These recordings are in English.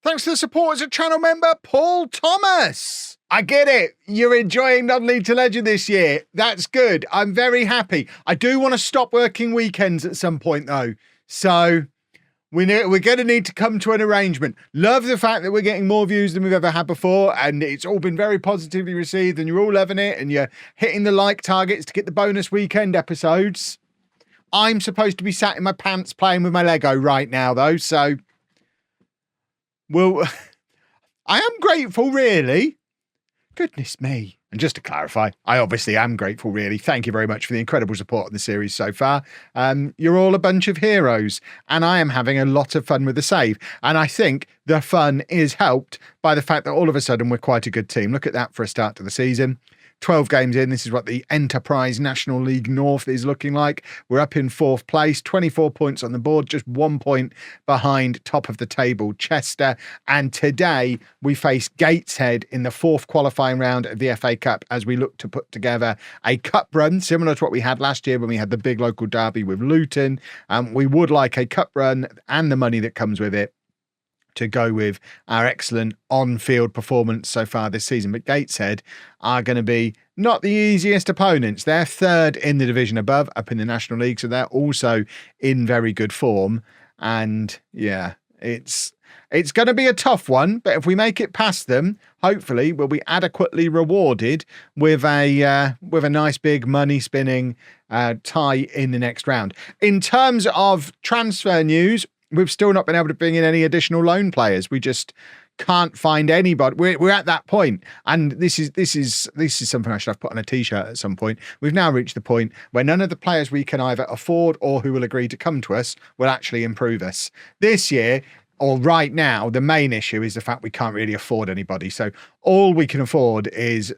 Thanks to the support as a channel member, Paul Thomas. I get it. You're enjoying Non-League to Legend this year. That's good. I'm very happy. I do want to stop working weekends at some point, though. So we're going to need to come to an arrangement. Love the fact that we're getting more views than we've ever had before, and it's all been very positively received, and you're all loving it, and you're hitting the like targets to get the bonus weekend episodes. I'm supposed to be sat in my pants playing with my Lego right now, though, so... Well, I am grateful, really. Goodness me. And just to clarify, I obviously am grateful, really. Thank you very much for the incredible support of the series so far. You're all a bunch of heroes, and I am having a lot of fun with the save. And I think the fun is helped by the fact that all of a sudden we're quite a good team. Look at that for a start to the season. 12 games in, this is what the Enterprise National League North is looking like. We're up in 4th place, 24 points on the board, just 1 point behind top of the table, Chester. And today we face Gateshead in the 4th qualifying round of the FA Cup as we look to put together a cup run, similar to what we had last year when we had the big local derby with Luton. We would like a cup run and the money that comes with it to go with our excellent on-field performance so far this season. But Gateshead are going to be not the easiest opponents. They're 3rd in the division above, up in the National League, so they're also in very good form. And yeah, it's going to be a tough one, but if we make it past them, hopefully we'll be adequately rewarded with a nice big money spinning tie in the next round. In terms of transfer news, we've still not been able to bring in any additional loan players. We just can't find anybody. We're at that point, and this is something I should have put on a t-shirt at some point. We've now reached the point where none of the players we can either afford or who will agree to come to us will actually improve us. This year, or right now, the main issue is the fact we can't really afford anybody. So all we can afford is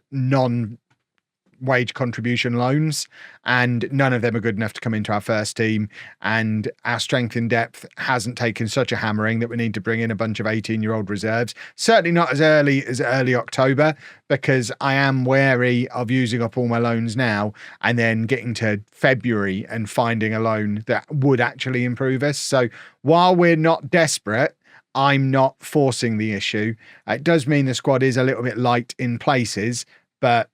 wage contribution loans, and none of them are good enough to come into our first team, and our strength in depth hasn't taken such a hammering that we need to bring in a bunch of 18-year-old reserves, certainly not as early October, because I am wary of using up all my loans now and then getting to February and finding a loan that would actually improve us. So while we're not desperate, I'm not forcing the issue. It does mean the squad is a little bit light in places, but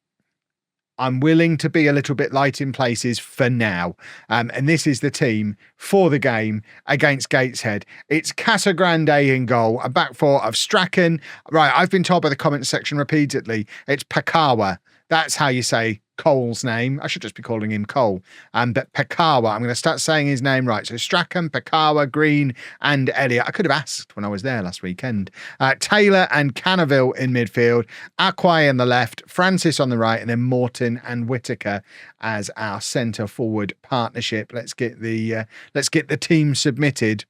I'm willing to be a little bit light in places for now. And this is the team for the game against Gateshead. It's Casagrande in goal, a back four of Strachan. Right, I've been told by the comment section repeatedly, it's Pakawa. That's how you say Cole's name. I should just be calling him Cole. But Pakawa, I'm going to start saying his name right. So Strachan, Pakawa, Green, and Elliott. I could have asked when I was there last weekend. Taylor and Cannaville in midfield. Aquay on the left, Francis on the right, and then Morton and Whitaker as our centre forward partnership. Let's get the team submitted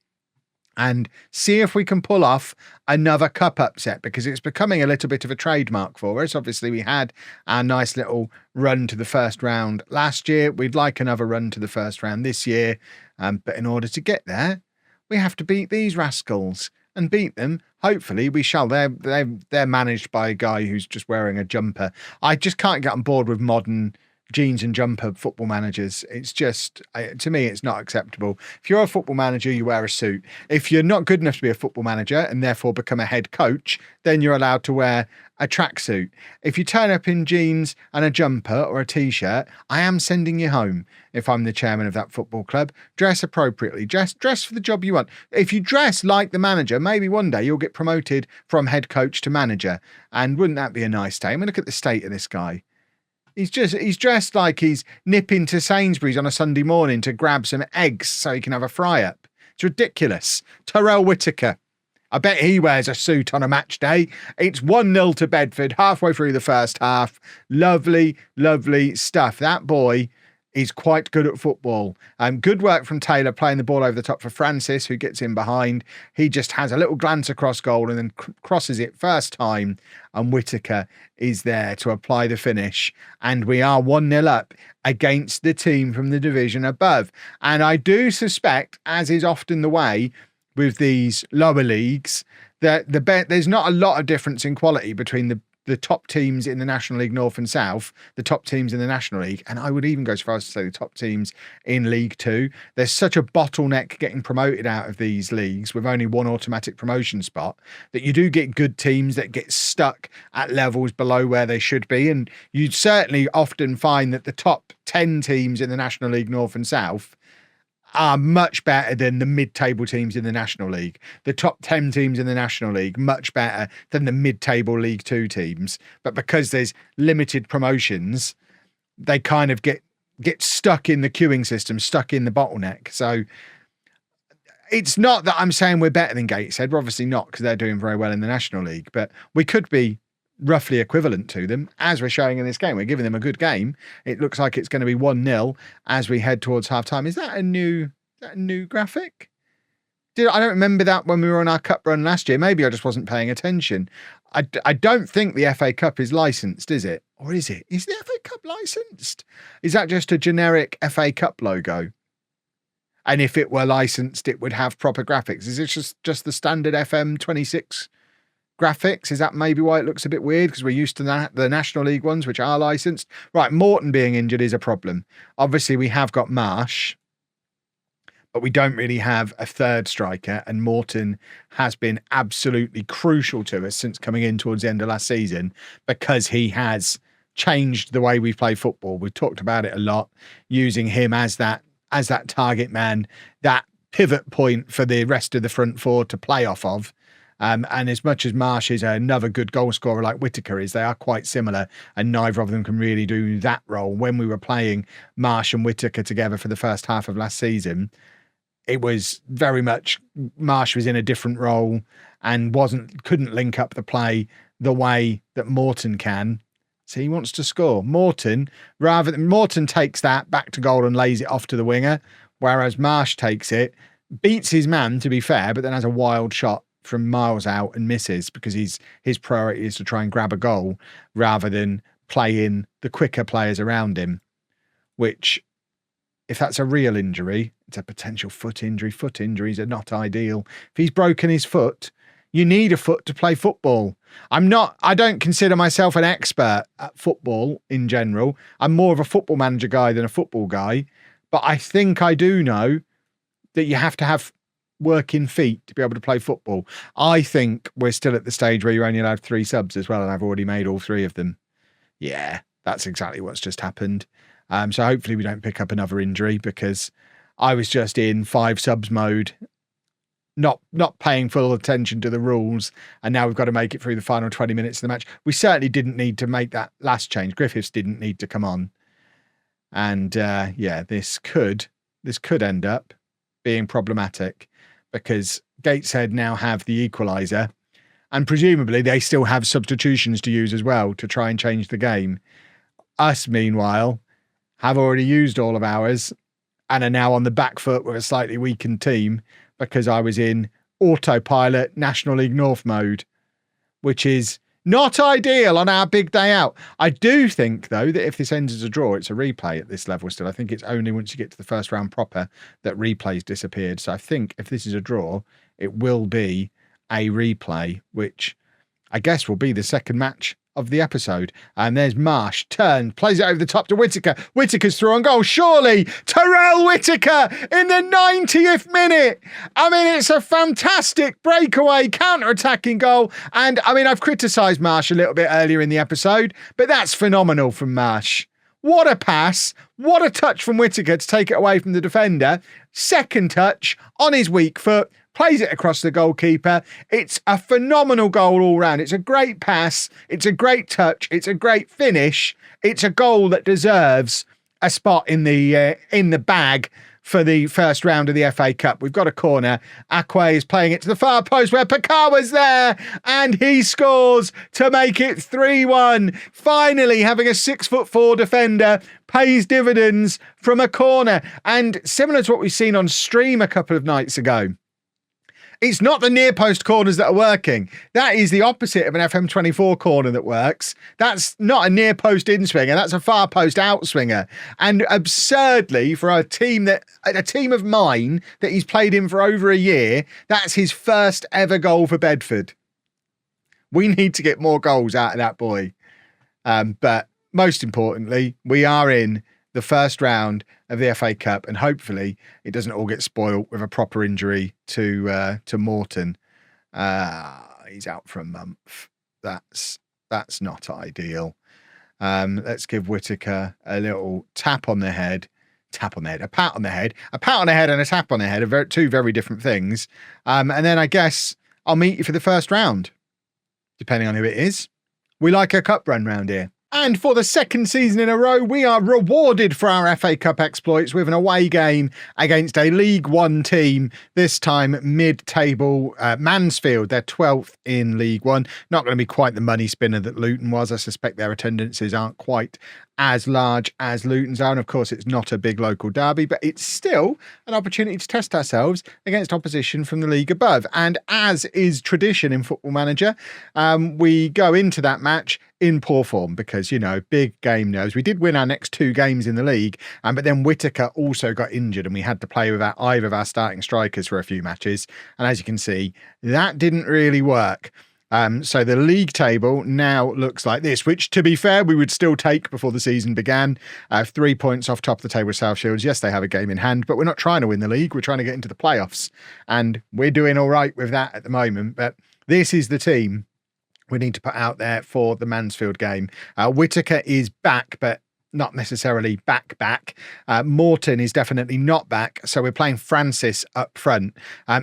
and see if we can pull off another cup upset, because it's becoming a little bit of a trademark for us. Obviously, we had our nice little run to the first round last year. We'd like another run to the first round this year. But in order to get there, we have to beat these rascals, and beat them. Hopefully we shall. They're managed by a guy who's just wearing a jumper. I just can't get on board with modern jeans and jumper football managers. It's just, to me, it's not acceptable. If you're a football manager, you wear a suit. If you're not good enough to be a football manager and therefore become a head coach, then you're allowed to wear a tracksuit. If you turn up in jeans and a jumper or a t-shirt, I am sending you home. If I'm the chairman of that football club, dress appropriately. Dress for the job you want. If you dress like the manager, maybe one day you'll get promoted from head coach to manager. And wouldn't that be a nice day? I mean, look at the state of this guy. He's dressed like he's nipping to Sainsbury's on a Sunday morning to grab some eggs so he can have a fry-up. It's ridiculous. Terrell Whitaker. I bet he wears a suit on a match day. It's 1-0 to Bedford, halfway through the first half. Lovely, lovely stuff. That boy is quite good at football. Good work from Taylor playing the ball over the top for Francis, who gets in behind. He just has a little glance across goal and then crosses it first time. And Whitaker is there to apply the finish. And we are 1-0 up against the team from the division above. And I do suspect, as is often the way with these lower leagues, that there's not a lot of difference in quality between the top teams in the National League North and South, the top teams in the National League, and I would even go so far as to say the top teams in League Two. There's such a bottleneck getting promoted out of these leagues with only one automatic promotion spot that you do get good teams that get stuck at levels below where they should be. And you'd certainly often find that the top 10 teams in the National League North and South are much better than the mid-table teams in the National League. The top 10 teams in the National League, much better than the mid-table League Two teams. But because there's limited promotions, they kind of get stuck in the queuing system, stuck in the bottleneck. So it's not that I'm saying we're better than Gateshead. We're obviously not, because they're doing very well in the National League. But we could be roughly equivalent to them, as we're showing in this game. We're giving them a good game. It looks like it's going to be 1-0 as we head towards half-time. Is that a new graphic? I don't remember that when we were on our cup run last year. Maybe I just wasn't paying attention. I don't think the FA Cup is licensed, is it? Or is it? Is the FA Cup licensed? Is that just a generic FA Cup logo? And if it were licensed, it would have proper graphics. Is it just the standard FM26 graphics? Is that maybe why it looks a bit weird? Because we're used to the National League ones, which are licensed. Right, Morton being injured is a problem. Obviously, we have got Marsh, but we don't really have a third striker. And Morton has been absolutely crucial to us since coming in towards the end of last season, because he has changed the way we play football. We've talked about it a lot, using him as that target man, that pivot point for the rest of the front four to play off of. And as much as Marsh is another good goal scorer like Whittaker is, they are quite similar, and neither of them can really do that role. When we were playing Marsh and Whittaker together for the first half of last season, it was very much Marsh was in a different role and couldn't link up the play the way that Morton can. So he wants to score. Morton takes that back to goal and lays it off to the winger, whereas Marsh takes it, beats his man, to be fair, but then has a wild shot from miles out and misses, because his priority is to try and grab a goal rather than play in the quicker players around him, which, if that's a real injury, it's a potential foot injury. Foot injuries are not ideal. If he's broken his foot, you need a foot to play football. I don't consider myself an expert at football in general. I'm more of a football manager guy than a football guy, but I think I do know that you have to have working feet to be able to play football. I think we're still at the stage where you're only allowed 3 subs as well, and I've already made all 3 of them. Yeah, that's exactly what's just happened. So hopefully we don't pick up another injury, because I was just in 5 subs mode, not paying full attention to the rules, and now we've got to make it through the final 20 minutes of the match. We certainly didn't need to make that last change. Griffiths didn't need to come on. And this could end up being problematic, because Gateshead now have the equaliser, and presumably they still have substitutions to use as well to try and change the game. Us, meanwhile, have already used all of ours and are now on the back foot with a slightly weakened team, because I was in autopilot National League North mode, which is not ideal on our big day out. I do think, though, that if this ends as a draw, it's a replay at this level still. I think it's only once you get to the first round proper that replays disappeared. So I think if this is a draw, it will be a replay, which I guess will be the second match of the episode. And there's Marsh, plays it over the top to Whittaker. Whittaker's through on goal. Surely Terrell Whittaker in the 90th minute. I mean, it's a fantastic breakaway counter-attacking goal. And I mean, I've criticised Marsh a little bit earlier in the episode, but that's phenomenal from Marsh. What a pass. What a touch from Whittaker to take it away from the defender. Second touch on his weak foot. Plays it across the goalkeeper. It's a phenomenal goal all round. It's a great pass. It's a great touch. It's a great finish. It's a goal that deserves a spot in the bag for the first round of the FA Cup. We've got a corner. Akwe is playing it to the far post where Pakawa's there, and he scores to make it 3-1. Finally, having a 6'4" defender pays dividends from a corner. And similar to what we've seen on stream a couple of nights ago, it's not the near post corners that are working. That is the opposite of an FM24 corner that works. That's not a near post in swinger. That's a far post out swinger. And absurdly, for a team of mine that he's played in for over a year, that's his first ever goal for Bedford. We need to get more goals out of that boy. But most importantly, we are in the first round of the FA Cup, and hopefully it doesn't all get spoiled with a proper injury to Morton. He's out for a month. That's not ideal. Let's give Whittaker a little tap on the head. A pat on the head. A pat on the head and a tap on the head are two very different things. And then I guess I'll meet you for the first round, depending on who it is. We like a cup run round here. And for the second season in a row, we are rewarded for our FA Cup exploits with an away game against a League One team, this time mid-table Mansfield. They're 12th in League One. Not going to be quite the money spinner that Luton was. I suspect their attendances aren't quite as large as Luton's are. And of course, it's not a big local derby, but it's still an opportunity to test ourselves against opposition from the league above. And as is tradition in Football Manager, we go into that match in poor form because, big game nerves. We did win our next two games in the league, but then Whittaker also got injured and we had to play without either of our starting strikers for a few matches. And as you can see, that didn't really work. So the league table now looks like this, which, to be fair, we would still take before the season began. 3 points off top of the table with South Shields. Yes, they have a game in hand, but we're not trying to win the league. We're trying to get into the playoffs. And we're doing all right with that at the moment. But this is the team we need to put out there for the Mansfield game. Whittaker is back, but not necessarily back. Morton is definitely not back. So we're playing Francis up front,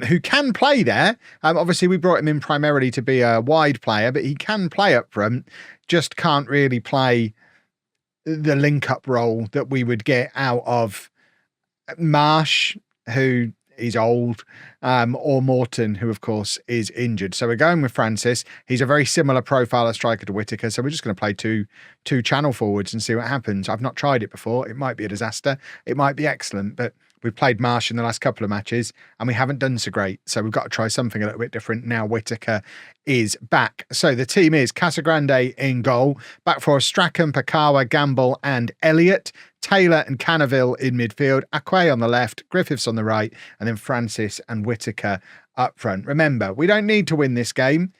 who can play there. Obviously, we brought him in primarily to be a wide player, but he can play up front, just can't really play the link-up role that we would get out of Marsh, who is old, or Morton, who of course is injured. So we're going with Francis. He's a very similar profile of striker to Whittaker. So we're just going to play two channel forwards and see what happens. I've not tried it before. It might be a disaster. It might be excellent, but we've played Marsh in the last couple of matches and we haven't done so great. So we've got to try something a little bit different now Whittaker is back. So the team is Casagrande in goal, back for Strachan, Pakawa, Gamble and Elliott, Taylor and Canaville in midfield, Akwe on the left, Griffiths on the right, and then Francis and Whittaker up front. Remember, we don't need to win this game.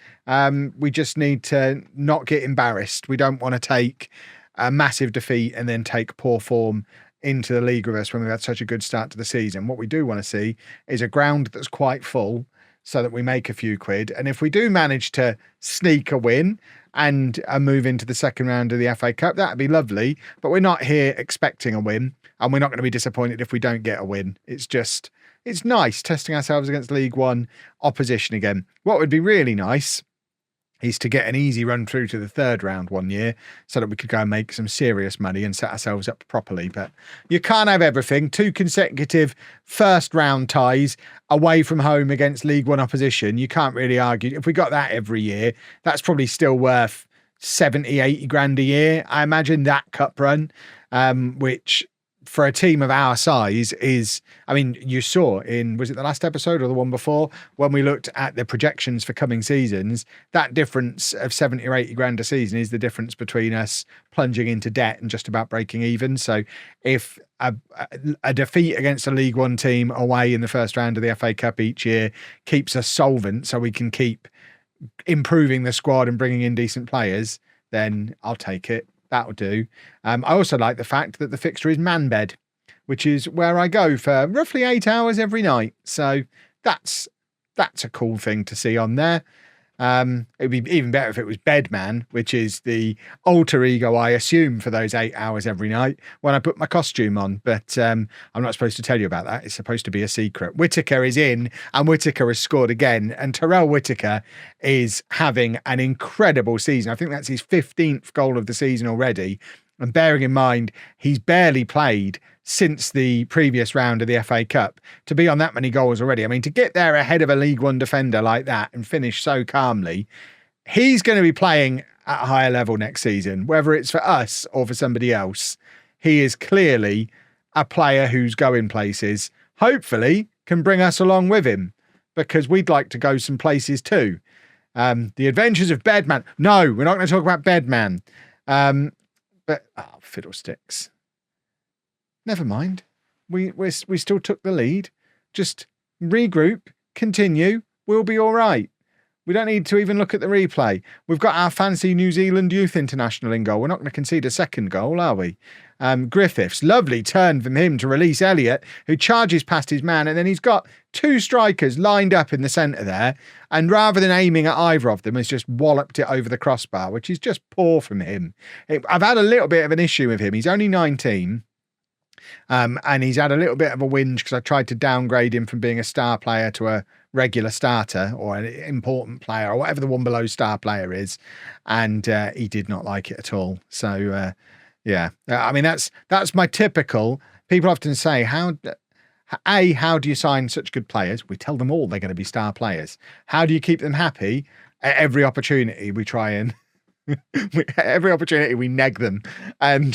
We just need to not get embarrassed. We don't want to take a massive defeat and then take poor form into the league with us when we've had such a good start to the season. What we do want to see is a ground that's quite full so that we make a few quid. And if we do manage to sneak a win and move into the second round of the FA Cup, that'd be lovely. But we're not here expecting a win, and we're not going to be disappointed if we don't get a win. It's nice testing ourselves against League One opposition again. What would be really nice is to get an easy run through to the third round one year so that we could go and make some serious money and set ourselves up properly. But you can't have everything. 2 consecutive first round ties away from home against League One opposition. You can't really argue. If we got that every year, that's probably still worth 70, 80 grand a year. I imagine that cup run, which for a team of our size is, you saw was it the last episode or the one before, when we looked at the projections for coming seasons, that difference of 70 or 80 grand a season is the difference between us plunging into debt and just about breaking even. So if a defeat against a League One team away in the first round of the FA Cup each year keeps us solvent so we can keep improving the squad and bringing in decent players, then I'll take it. That'll do. I also like the fact that the fixture is Man-Bed, which is where I go for roughly 8 hours every night. So that's a cool thing to see on there. It'd be even better if it was Bedman, which is the alter ego I assume for those 8 hours every night when I put my costume on. But I'm not supposed to tell you about that. It's supposed to be a secret. Whittaker is in and Whittaker has scored again. And Terrell Whittaker is having an incredible season. I think that's his 15th goal of the season already. And bearing in mind, he's barely played since the previous round of the FA Cup to be on that many goals already. To get there ahead of a League One defender like that and finish so calmly, he's going to be playing at a higher level next season, whether it's for us or for somebody else. He is clearly a player who's going places, hopefully can bring us along with him because we'd like to go some places too. The Adventures of Bedman. No, we're not going to talk about Bedman. But fiddlesticks. Never mind. We still took the lead. Just regroup, continue. We'll be all right. We don't need to even look at the replay. We've got our fancy New Zealand Youth International in goal. We're not going to concede a second goal, are we? Griffiths, lovely turn from him to release Elliott, who charges past his man, and then he's got two strikers lined up in the centre there, and rather than aiming at either of them, has just walloped it over the crossbar, which is just poor from him. I've had a little bit of an issue with him. He's only 19. And he's had a little bit of a whinge because I tried to downgrade him from being a star player to a regular starter or an important player or whatever the one below star player is. And he did not like it at all. So, yeah, I mean, that's my typical. People often say, how do you sign such good players? We tell them all they're going to be star players. How do you keep them happy? At every opportunity, we try and every opportunity we neg them and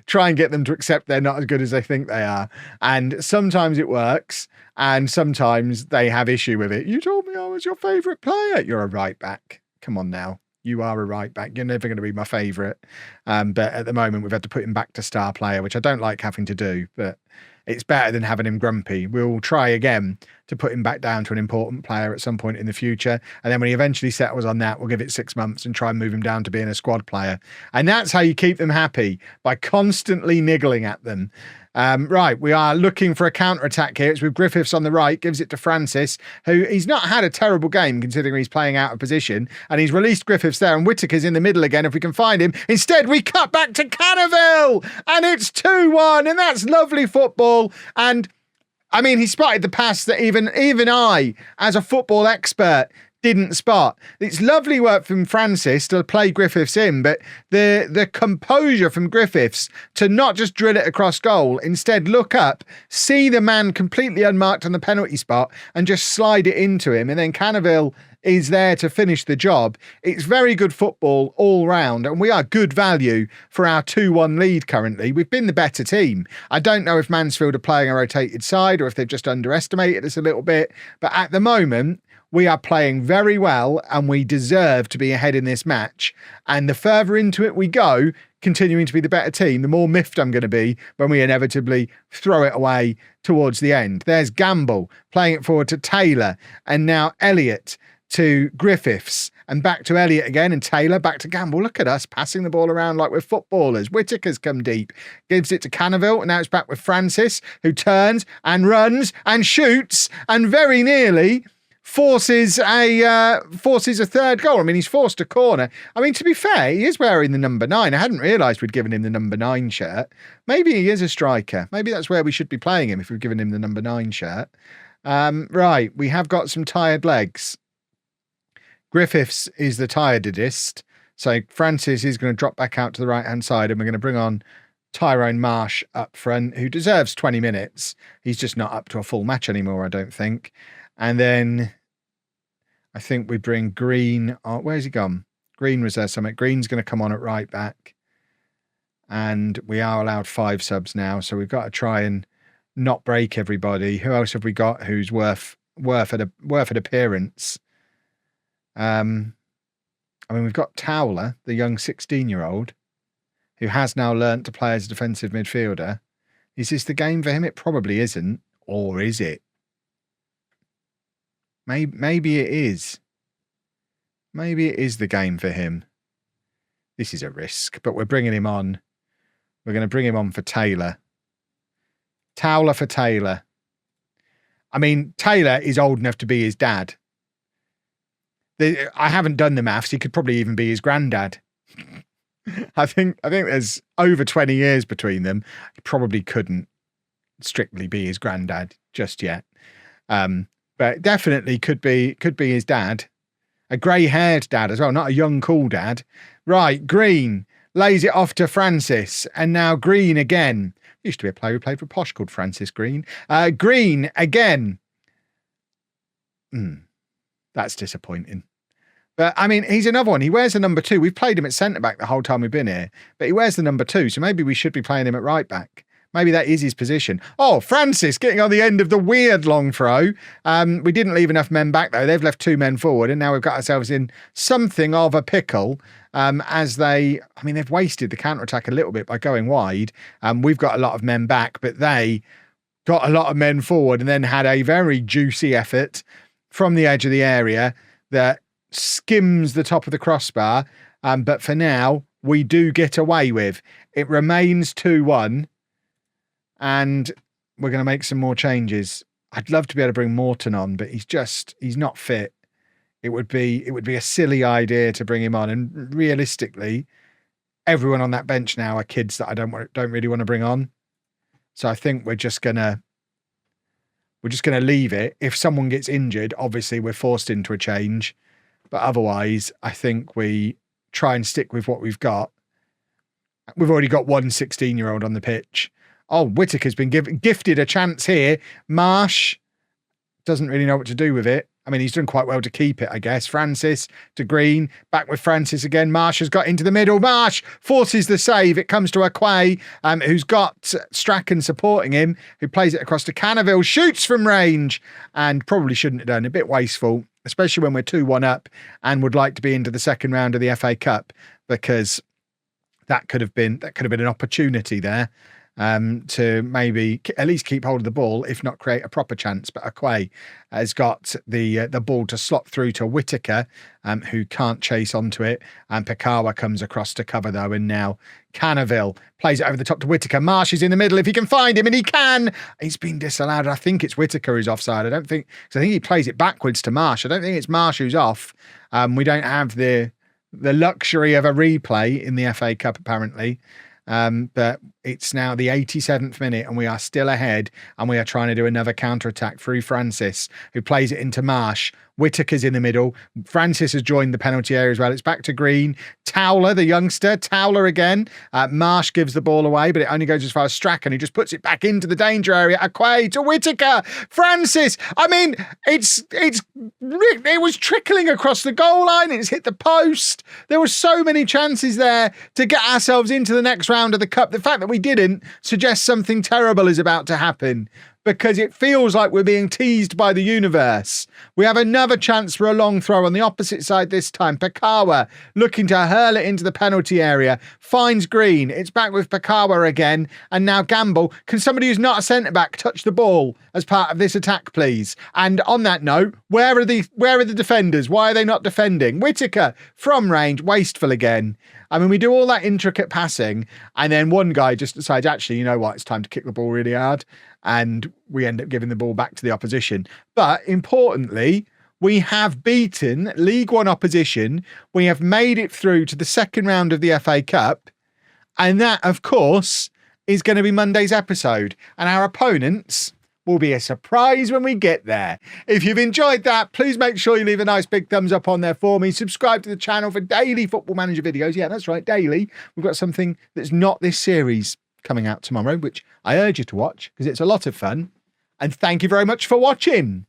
try and get them to accept they're not as good as they think they are. And sometimes it works, and sometimes they have issue with it. You told me I was your favourite player. You're a right back. Come on now. You are a right back. You're never going to be my favourite. But at the moment, we've had to put him back to star player, which I don't like having to do, but it's better than having him grumpy. We'll try again to put him back down to an important player at some point in the future. And then when he eventually settles on that, we'll give it 6 months and try and move him down to being a squad player. And that's how you keep them happy, by constantly niggling at them. Right, we are looking for a counter-attack here. It's with Griffiths on the right, gives it to Francis, who he's not had a terrible game considering he's playing out of position, and he's released Griffiths there, and Whittaker's in the middle again if we can find him. Instead, we cut back to Cannaville, and it's 2-1, and that's lovely football. And I mean, he spotted the pass that even I, as a football expert, didn't spot. It's lovely work from Francis to play Griffiths in, but the composure from Griffiths to not just drill it across goal, instead look up, see the man completely unmarked on the penalty spot and just slide it into him, and then Cannaville is there to finish the job. It's very good football all round, and we are good value for our 2-1 lead currently. We've been the better team. I don't know if Mansfield are playing a rotated side or if they've just underestimated us a little bit, but at the moment, we are playing very well and we deserve to be ahead in this match. And the further into it we go, continuing to be the better team, the more miffed I'm going to be when we inevitably throw it away towards the end. There's Gamble playing it forward to Taylor, and now Elliott to Griffiths, and back to Elliott again, and Taylor back to Gamble. Look at us passing the ball around like we're footballers. Whittaker's come deep, gives it to Cannaville, and now it's back with Francis, who turns and runs and shoots and very nearly forces a third goal. I mean, he's forced a corner. I mean, to be fair, he is wearing the number 9. I hadn't realised we'd given him the number 9 shirt. Maybe he is a striker. Maybe that's where we should be playing him if we've given him the number 9 shirt. Right, we have got some tired legs. Griffiths is the tiredest. So Francis is going to drop back out to the right-hand side, and we're going to bring on Tyrone Marsh up front, who deserves 20 minutes. He's just not up to a full match anymore, I don't think. And then I think we bring Green on. Where's he gone? Green was there something. Green's going to come on at right back. And we are allowed 5 subs now, so we've got to try and not break everybody. Who else have we got who's worth an appearance? I mean, we've got Towler, the young 16-year-old, who has now learnt to play as a defensive midfielder. Is this the game for him? It probably isn't. Or is it? Maybe it is. Maybe it is the game for him. This is a risk, but we're bringing him on. We're going to bring him on for Taylor. Towler for Taylor. I mean, Taylor is old enough to be his dad. I haven't done the maths. He could probably even be his granddad. I think there's over 20 years between them. He probably couldn't strictly be his granddad just yet. But definitely could be his dad. A grey-haired dad as well, not a young, cool dad. Right, Green lays it off to Francis, and now Green again. Used to be a player who played for Posh called Francis Green. Green again. That's disappointing. But, I mean, he's another one. He wears the number 2. We've played him at centre-back the whole time we've been here, but he wears the number 2, so maybe we should be playing him at right-back. Maybe that is his position. Oh, Francis getting on the end of the weird long throw. We didn't leave enough men back, though. They've left 2 men forward, and now we've got ourselves in something of a pickle as they've wasted the counter-attack a little bit by going wide. We've got a lot of men back, but they got a lot of men forward and then had a very juicy effort from the edge of the area that skims the top of the crossbar. But for now, we do get away with. It remains 2-1, and we're going to make some more changes. I'd love to be able to bring Morton on, but he's not fit. It would be a silly idea to bring him on. And realistically, everyone on that bench now are kids that I don't really want to bring on. So I think we're just gonna leave it. If someone gets injured, obviously we're forced into a change. But otherwise, I think we try and stick with what we've got. We've already got one 16-year-old on the pitch. Oh, Whittaker's been gifted a chance here. Marsh doesn't really know what to do with it. I mean, he's done quite well to keep it, I guess. Francis to Green, back with Francis again. Marsh has got into the middle. Marsh forces the save. It comes to Aquay, who's got Strachan supporting him, who plays it across to Cannaville, shoots from range, and probably shouldn't have done. A bit wasteful, especially when we're 2-1 up and would like to be into the second round of the FA Cup, because that could have been an opportunity there. To maybe at least keep hold of the ball, if not create a proper chance. But Aquay has got the ball to slot through to Whittaker, who can't chase onto it. And Pekawa comes across to cover, though, and now Cannaville plays it over the top to Whittaker. Marsh is in the middle if he can find him, and he can. He's been disallowed. I think it's Whittaker who's offside. I think he plays it backwards to Marsh. I don't think it's Marsh who's off. We don't have the luxury of a replay in the FA Cup, apparently. But it's now the 87th minute and we are still ahead, and we are trying to do another counter-attack through Francis, who plays it into Marsh. Whittaker's in the middle. Francis has joined the penalty area as well. It's back to Green. Towler, the youngster. Towler again. Marsh gives the ball away, but it only goes as far as Strachan, who just puts it back into the danger area. Aquay to Whittaker. Francis. I mean, it was trickling across the goal line. It's hit the post. There were so many chances there to get ourselves into the next round of the Cup. The fact that we didn't suggests something terrible is about to happen, because it feels like we're being teased by the universe. We have another chance for a long throw on the opposite side this time. Pekawa looking to hurl it into the penalty area. Finds Green. It's back with Pekawa again. And now Gamble. Can somebody who's not a centre-back touch the ball as part of this attack, please? And on that note, where are the defenders? Why are they not defending? Whittaker from range. Wasteful again. I mean, we do all that intricate passing, and then one guy just decides, actually, you know what, it's time to kick the ball really hard, and we end up giving the ball back to the opposition. But importantly, we have beaten League One opposition. We have made it through to the second round of the FA Cup, and that, of course, is going to be Monday's episode. And our opponents will be a surprise when we get there. If you've enjoyed that, please make sure you leave a nice big thumbs up on there for me. Subscribe to the channel for daily Football Manager videos. Yeah, that's right, daily. We've got something that's not this series coming out tomorrow, which I urge you to watch because it's a lot of fun. And thank you very much for watching.